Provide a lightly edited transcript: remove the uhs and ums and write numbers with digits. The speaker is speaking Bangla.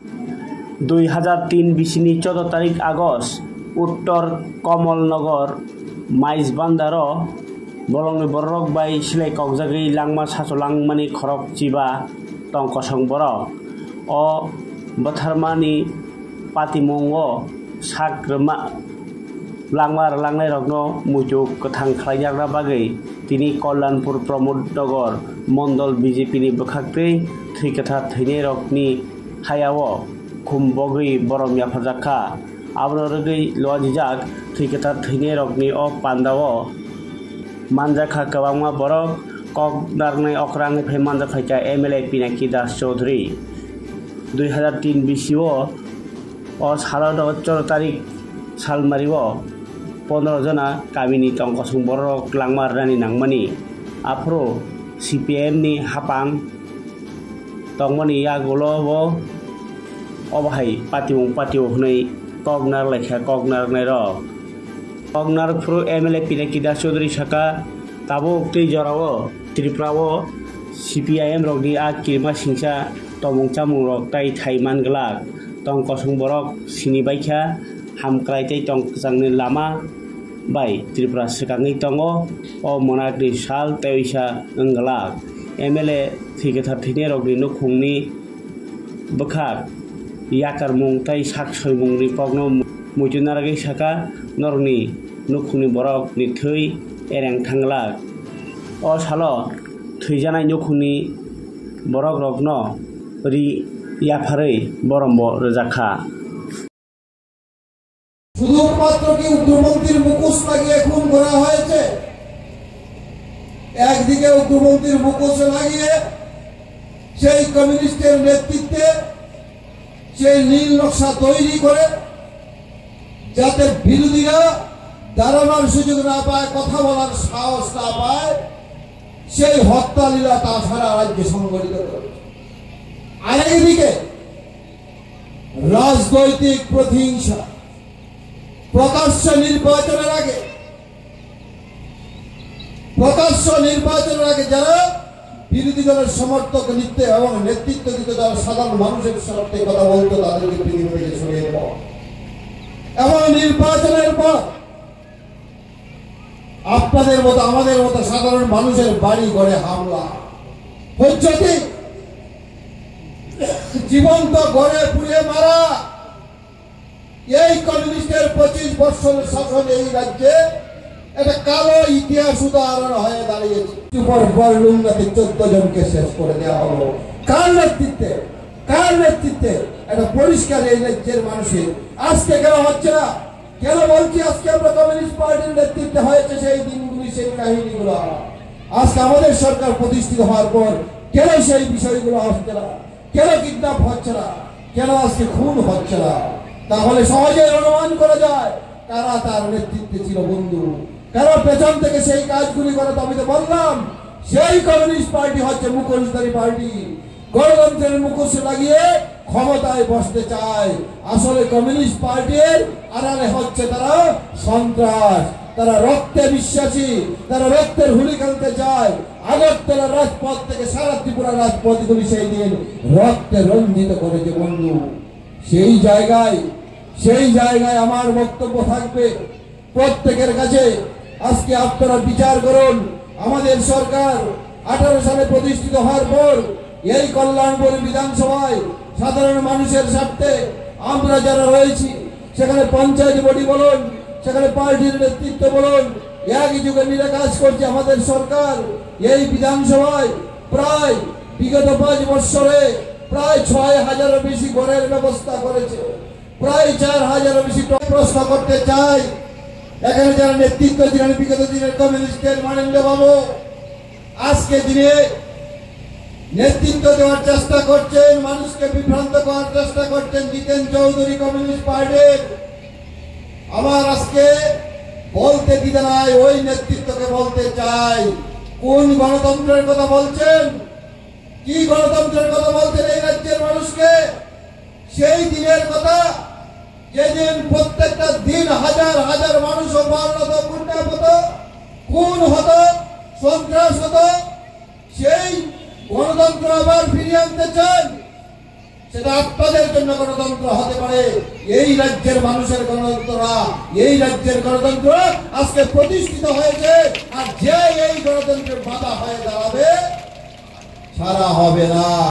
2003 बिसिनि 14 तारिख आगस्ट उत्तर कमलनगर माइजबान्दार बलंनि बरक बाय सिलाय कगजागै लांमा सासलांमानि खरक चिबा टंकसं बरक अ बथारमानि पातिमंग साग्रमा लांमार लांनाय रगनो मुजु गोथां खालायजाग्रा बागै तिनि कल्याणपुर प्रमोद नगर मंडल बीजेपी नि बखाक्तै थैकथा थैनाय रगनि हायाव खुमबगै बरम याफाजाखा आब्र रगै लजिजाक थैकथा थैनाय रगनि अ पान्दाव मानजाखा कबांमा बरक कक नारनाय अक्रांनिफ्राय मानजाफायका एमएलए पिनाकी दास चौधरी 2003 बिसिव अ सालाव 14 तारिख सालमारिव 15 जना गामिनि टंकसं बरक लांमार रानि नांमानि आफ्रो सीपीएम नि हापां तंमानि यागोलव अबाहाय पातिव हनै कगनार लेखा कगनार नायर कगनार फ्रु एमएलए पिनाकी दास चौधरी साका ताबो उक्तै जराव त्रिपुराव सीपीआईएम रगनि आ किरमा सिंसा तमंग चामुं रग ताई थाइमान गलाक टंकसं बरक सिनि बायखा हामक्रायतै टंकजांनि लामा बाय त्रिपुरा सिगाङै दङ अ मोनागनि साल तैसा अंगलाक एमएलए थैगोथार थैनाय रगनि नखुंनि बखाक याकार मुंथाय साक सयमुंनि पगनो मुजुनारगै साका नरनि नखुंनि बरकनि थै एरें थांलाक अ सालो थैजानाय नखुंनि बरक रगनो रि याफारै बरम्ब रजाखा শুধুমাত্র কি উগ্রপন্থীর মুখোশ লাগিয়ে খুন করা হয়েছে একদিকে উগ্রপন্থীর মুখোশ লাগিয়ে সেই কমিউনিস্টের নেতৃত্বে সেই নীল নকশা তৈরি করে যাতে বিরোধীরা দাঁড়ানোর সুযোগ না পায় কথা বলার সাহস না পায় সেই হত্যা লীলা তা সারা রাজ্যে সংগঠিত করে আরেকদিকে রাজনৈতিক প্রতিহিংসা প্রকাশ্য নির্বাচনের আগে যারা বিরোধী দলের সমর্থক নিতে এবং নেতৃত্ব দিতে যারা সাধারণ মানুষের স্বার্থে কথা বলতো তাদেরকে পৃথিবী থেকে সরিয়ে দেওয়া এবং নির্বাচনের পর আপনাদের মতো আমাদের মতো সাধারণ মানুষের বাড়ি ঘরে হামলা হচ্ছে জীবন্ত ঘরে পুড়িয়ে মারা এই কমিউনিস্টের 25 বছরের শাসন এই রাজ্যে একটা কালো ইতিহাস উদাহরণ হয়ে দাঁড়িয়েছে বরলুঙ্গাতে 14 জনকে শেষ করে দেওয়া হলো কার নেতৃত্বে এটা পরিষ্কার এই রাজ্যের মানুষের আজকে কেন হচ্ছে না কেন বলছি আজকে আমরা কমিউনিস্ট পার্টির নেতৃত্বে হয়েছে সেই দিনগুলি সেই কাহিনীগুলো আজকে আমাদের সরকার প্রতিষ্ঠিত হওয়ার পর কেন সেই বিষয়গুলো হচ্ছে না কেন কিডন্যাপ হচ্ছে না কেন আজকে খুন হচ্ছে না তাহলে সহজে অনুমান করা যায় কারা তার নেতৃত্বে ছিল বন্ধু কারা পেছন থেকে সেই কাজগুলি করে আমি তো বললাম সেই কমিউনিস্ট পার্টি হচ্ছে মুখোশধারী পার্টি গণতন্ত্রের মুখোশ লাগিয়ে ক্ষমতায় বসতে চায় আসলে কমিউনিস্ট পার্টির আড়ালে হচ্ছে তারা সন্ত্রাস তারা রক্তে বিশ্বাসী তারা রক্তের হুলি খেলতে চায় আগরতলা রাজপথ থেকে সারা ত্রিপুরা রাজপথগুলি সেই দিন রক্তে রঞ্জিত করেছে বন্ধু সেই জায়গায় আমার বক্তব্য থাকবে প্রত্যেকের কাছে আজকে আপনারা বিচার করুন আমাদের সরকার 18 সালে প্রতিষ্ঠিত হওয়ার পর এই কল্যাণপুর বিধানসভায় সাধারণ মানুষের স্বার্থে আমরা যারা রয়েছি সেখানে পঞ্চায়েত বডি বলুন সেখানে পার্টির নেতৃত্ব বলুন একই যুগে মিলে কাজ করছে আমাদের সরকার এই বিধানসভায় প্রায় বিগত 5 বছরে প্রায় 6000 বেশি ঘরের ব্যবস্থা করেছে প্রায় 4000 বেশি প্রশ্ন করতে চাই এখানে যারা নেতৃত্ব দিলেন বিগত দিনের কমিউনিস্টের মাননীয় বাবু আজকে দিনে নেতৃত্ব দেওয়ার চেষ্টা করছেন মানুষকে বিভ্রান্ত করার চেষ্টা করছেন জিতেন চৌধুরী কমিউনিস্ট পার্টির আমার আজকে বলতে দিতে নাই ওই নেতৃত্বকে বলতে চাই কোন গণতন্ত্রের কথা বলছেন কি গণতন্ত্রের কথা বলছেন এই রাজ্যের মানুষকে সেই দিনের কথা যেদিন প্রত্যেকটা দিন হাজার হাজার মানুষ অপহরণ হতো খুন হতো সন্ত্রাস হতো সেই গণতন্ত্র আবার ফিরিয়ে আনতে চান সেটা আপনাদের জন্য গণতন্ত্র হতে পারে। এই রাজ্যের মানুষের গণতন্ত্র না, এই রাজ্যের গণতন্ত্র আজকে প্রতিষ্ঠিত হয়েছে। আর যে এই গণতন্ত্রের বাধা হয়ে দাঁড়াবে, ছাড়া হবে না।